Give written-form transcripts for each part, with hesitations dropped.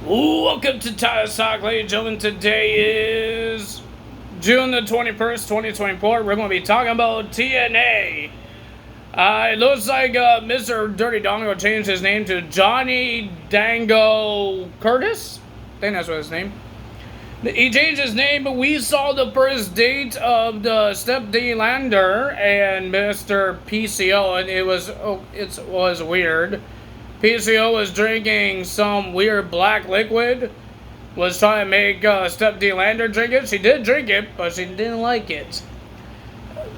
Welcome to Titus Talk, ladies and gentlemen. Today is June the 21st, 2024. We're going to be talking about TNA. It looks like Mr. Dirty Dongo changed his name to Johnny Dango Curtis. I think that's what his name. He changed his name, but we saw the first date of the Step D Lander and Mr. PCO, and it was weird. PCO was drinking some weird black liquid, was trying to make Step D Lander drink it. She did drink it, but she didn't like it.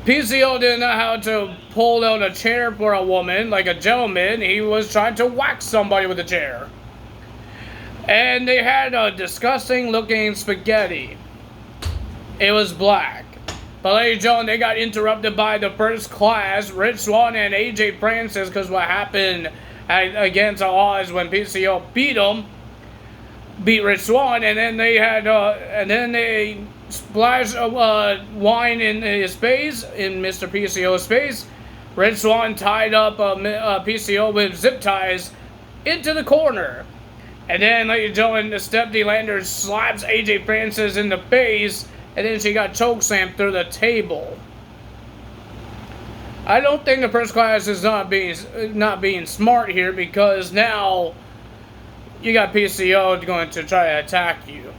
PCO didn't know how to pull out a chair for a woman like a gentleman. He was trying to whack somebody with a chair. And they had a disgusting looking spaghetti. It was black. But ladies and gentlemen, they got interrupted by the first class, Rich Swann and AJ Francis, because what happened against all odds when PCO beat Rich Swann, and then they had they splashed wine in his face, in Mr. PCO's face. Rich Swann tied up PCO with zip ties into the corner, and then, ladies and gentlemen, the Step D Lander slaps AJ Francis in the face, and then she got chokeslammed through the table. I don't think the first class is not being smart here, because now you got PCO going to try to attack you.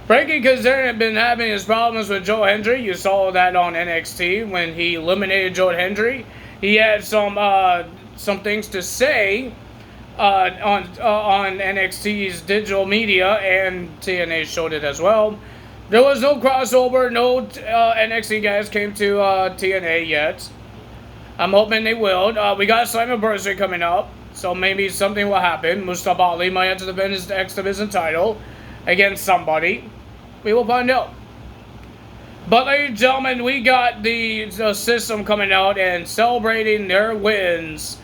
Frankie Kazarian had been having his problems with Joe Hendry. You saw that on NXT when he eliminated Joe Hendry. He had some things to say on NXT's digital media, and TNA showed it as well. There was no crossover. No NXT guys came to TNA yet. I'm hoping they will. We got Slammiversary coming up, so maybe something will happen. Mustafa Ali might have to defend his X Division title against somebody. We will find out. But, ladies and gentlemen, we got the system coming out and celebrating their wins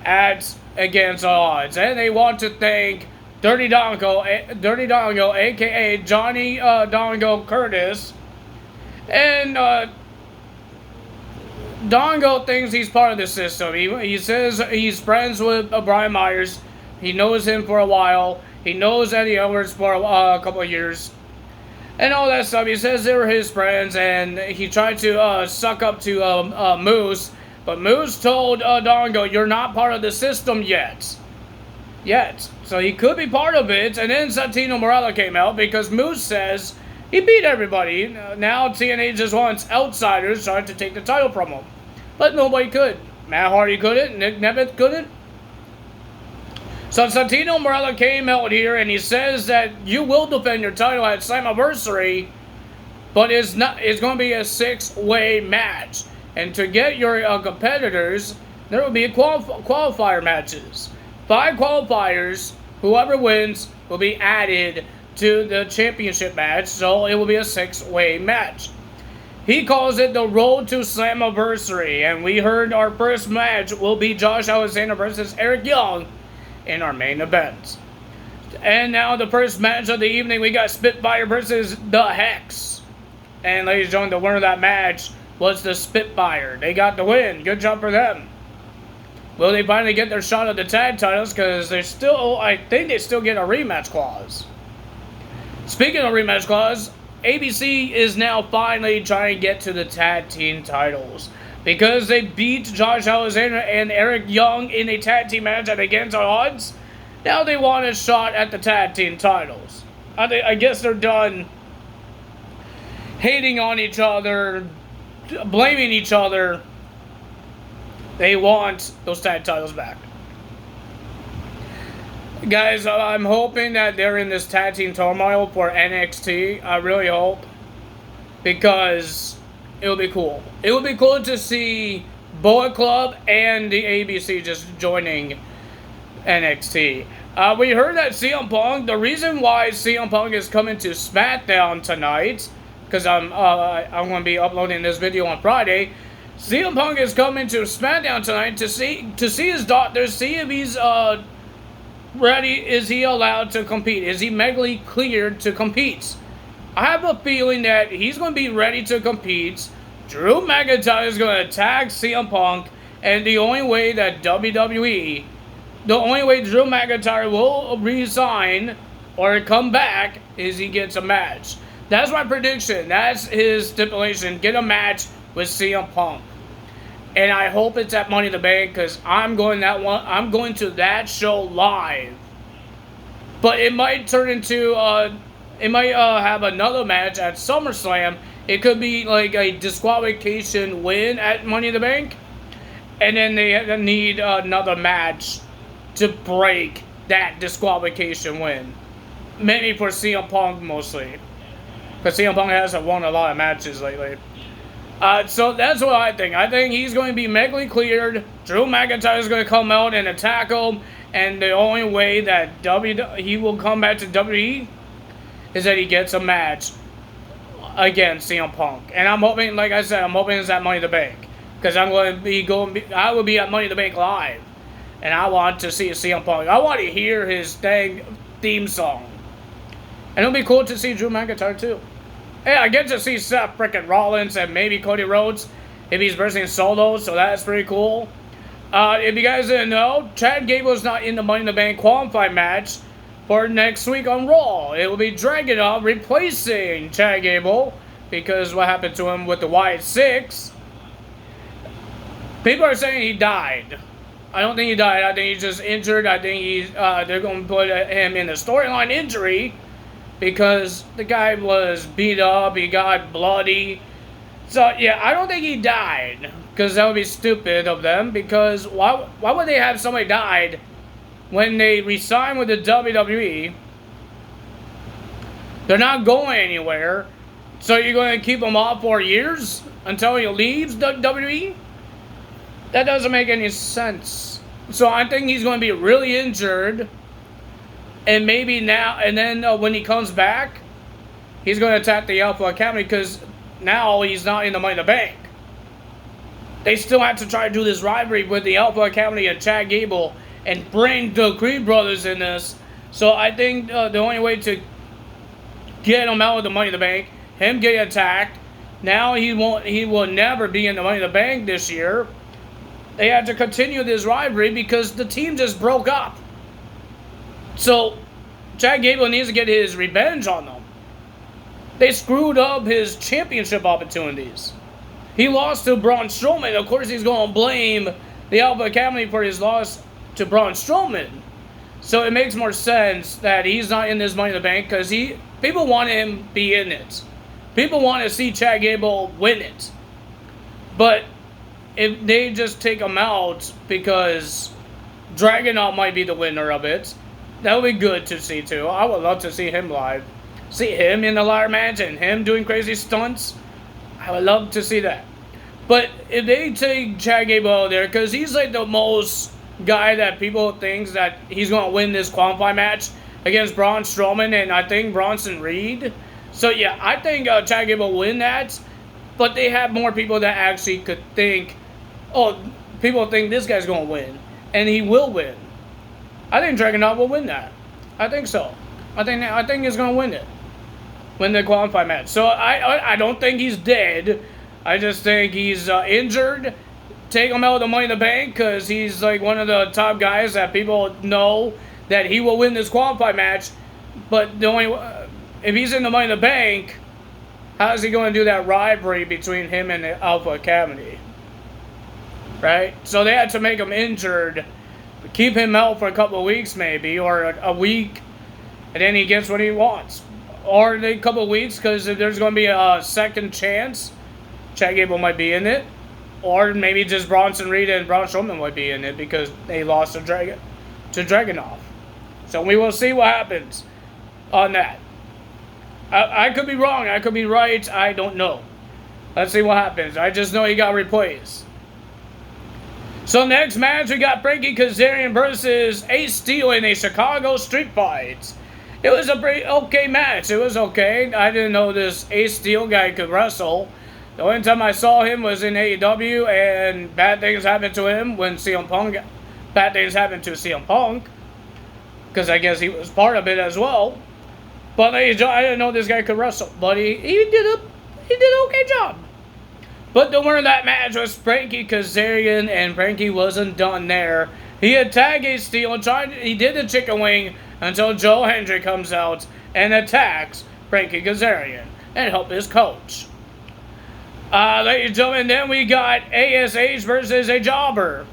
against all odds. And they want to thank Dirty Dongo, a.k.a. Johnny Dongo Curtis. And Dongo thinks he's part of the system. He says he's friends with Brian Myers. He knows him for a while. He knows Eddie Edwards for a couple of years. And all that stuff. He says they were his friends, and he tried to suck up to Moose. But Moose told Dongo, "You're not part of the system yet." So he could be part of it. And then Santino Marella came out because Moose says he beat everybody. Now TNA just wants outsiders trying to take the title from him. But nobody could. Matt Hardy couldn't. Nick Nemeth couldn't. So Santino Marella came out here and he says that you will defend your title at Slammiversary, but it's going to be a 6-way match. And to get your competitors, there will be qualifier matches. 5 qualifiers. Whoever wins will be added to the championship match, so it will be a 6-way match. He calls it the Road to Slammiversary, and we heard our first match will be Josh Alexander versus Eric Young in our main event. And now the first match of the evening, we got Spitfire versus the Hex. And ladies and gentlemen, the winner of that match was the Spitfire. They got the win. Good job for them. Will they finally get their shot at the tag titles? Because I think they still get a rematch clause. Speaking of rematch clause, ABC is now finally trying to get to the tag team titles. Because they beat Josh Alexander and Eric Young in a tag team match at Against All Odds, now they want a shot at the tag team titles. I guess they're done hating on each other, blaming each other. They want those tag titles back. Guys, I'm hoping that they're in this tag team turmoil for NXT. I really hope. Because it would be cool. It would be cool to see Bullet Club and the ABC just joining NXT. We heard that CM Punk, the reason why CM Punk is coming to SmackDown tonight, because I'm going to be uploading this video on Friday. CM Punk is coming to SmackDown tonight to see his doctor, see if he's ready. Is he allowed to compete? Is he medically cleared to compete? I have a feeling that he's going to be ready to compete. Drew McIntyre is going to attack CM Punk, and the only way Drew McIntyre will resign or come back is he gets a match. That's my prediction. That's his stipulation. Get a match with CM Punk. And I hope it's at Money in the Bank because I'm going to that show live. But it might turn into it might have another match at SummerSlam. It could be like a disqualification win at Money in the Bank, and then they need another match to break that disqualification win. Maybe for CM Punk mostly, because CM Punk hasn't won a lot of matches lately. So that's what I think. I think he's going to be medically cleared. Drew McIntyre is going to come out and attack him. And the only way that he will come back to WWE is that he gets a match against CM Punk. And I'm hoping, like I said, I'm hoping it's at Money in the Bank. Because I will be at Money in the Bank live. And I want to see CM Punk. I want to hear his dang theme song. And it'll be cool to see Drew McIntyre too. Hey, I get to see Seth frickin' Rollins and maybe Cody Rhodes if he's wrestling solo, so that's pretty cool. If you guys didn't know, Chad Gable's not in the Money in the Bank qualifying match for next week on Raw. It will be Dragunov replacing Chad Gable because what happened to him with the Wyatt 6. People are saying he died. I don't think he died. I think he's just injured. I think they're going to put him in a storyline injury. Because the guy was beat up, he got bloody. So, yeah, I don't think he died. Because that would be stupid of them. Because why would they have somebody died when they resign with the WWE? They're not going anywhere. So you're going to keep him off for years until he leaves the WWE? That doesn't make any sense. So I think he's going to be really injured. And maybe now, and then when he comes back, he's going to attack the Alpha Academy because now he's not in the Money in the Bank. They still have to try to do this rivalry with the Alpha Academy and Chad Gable and bring the Creed brothers in this. So I think the only way to get him out of the Money in the Bank, him getting attacked, now he will never be in the Money in the Bank this year. They had to continue this rivalry because the team just broke up. So, Chad Gable needs to get his revenge on them. They screwed up his championship opportunities. He lost to Braun Strowman. Of course, he's going to blame the Alpha Academy for his loss to Braun Strowman. So, it makes more sense that he's not in this Money in the Bank because people want him to be in it. People want to see Chad Gable win it. But if they just take him out because Dragunov might be the winner of it, that would be good to see too. I would love to see him live. See him in the ladder match and him doing crazy stunts. I would love to see that. But if they take Chad Gable out there, because he's like the most guy that people think that he's going to win this qualifying match against Braun Strowman and I think Bronson Reed. So yeah, I think Chad Gable will win that. But they have more people that actually could think, oh, people think this guy's going to win. And he will win. I think Dragunov will win that. I think so. I think he's going to win it. Win the qualifying match. So I don't think he's dead. I just think he's injured. Take him out of the Money in the Bank because he's like one of the top guys that people know that he will win this qualifying match. But the only if he's in the Money in the Bank, how is he going to do that rivalry between him and the Alpha Academy? Right? So they had to make him injured. Keep him out for a couple of weeks maybe, or a week, and then he gets what he wants. Or a couple of weeks, because if there's going to be a second chance, Chad Gable might be in it. Or maybe just Bronson Reed and Braun Strowman might be in it because they lost to Dragunov. So we will see what happens on that. I could be wrong, I could be right, I don't know. Let's see what happens. I just know he got replaced. So next match, we got Frankie Kazarian versus Ace Steel in a Chicago street fight. It was a pretty okay match. It was okay. I didn't know this Ace Steel guy could wrestle. The only time I saw him was in AEW, and bad things happened to him when bad things happened to CM Punk. Because I guess he was part of it as well. But I didn't know this guy could wrestle. But he did an okay job. But the winner of that match was Frankie Kazarian, and Frankie wasn't done there. He attacked Ace Steel and he did the chicken wing until Joe Hendry comes out and attacks Frankie Kazarian and help his coach. Ladies and gentlemen, then we got ASH versus a jobber.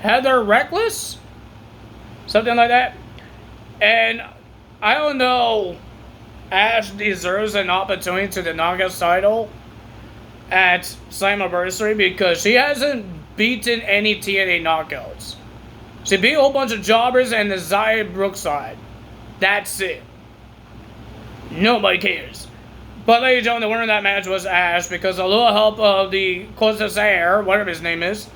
Heather Reckless? Something like that. And I don't know, Ash deserves an opportunity to the Knockouts title at Slammiversary because she hasn't beaten any TNA Knockouts. She beat a whole bunch of jobbers and the Xia Brookside. That's it. Nobody cares. But ladies and gentlemen, the winner of that match was Ash because a little help of the Corsair, whatever his name is.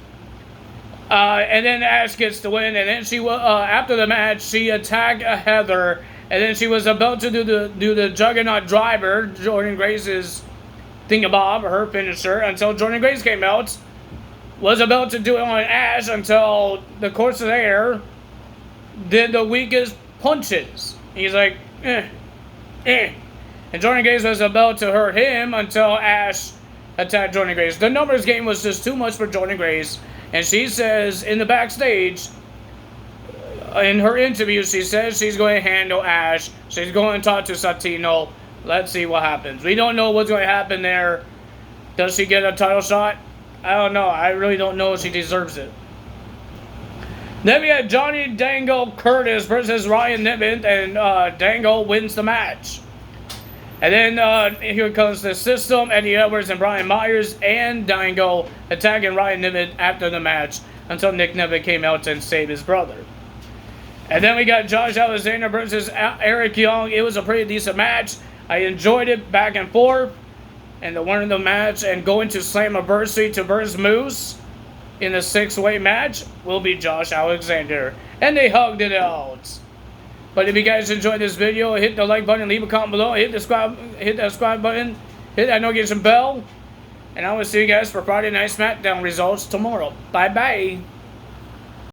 And then Ash gets the win, and then she after the match she attacked Heather, and then she was about to do the Juggernaut Driver, Jordan Grace's thingamabob, her finisher, until Jordan Grace came out. Was about to do it on Ash until the Corsair did the weakest punches. He's like, And Jordan Grace was about to hurt him until Ash attacked Jordan Grace. The numbers game was just too much for Jordan Grace. And she says in the backstage, in her interview, she says she's going to handle Ash. She's going to talk to Santino. Let's see what happens. We don't know what's going to happen there. Does she get a title shot? I don't know. I really don't know if she deserves it. Then we had Johnny Dangle Curtis versus Ryan Niven, and Dangle wins the match. And then here comes the System, Eddie Edwards and Brian Myers, and Dangle attacking Ryan Niven after the match until Nick Niven came out and saved his brother. And then we got Josh Alexander versus Eric Young. It was a pretty decent match. I enjoyed it back and forth. And the winner of the match and going to Slammiversary to versus Moose in the 6-way match will be Josh Alexander. And they hugged it out. But if you guys enjoyed this video, hit the like button, leave a comment below, hit that subscribe button, hit that notification bell, and I will see you guys for Friday Night SmackDown results tomorrow. Bye bye.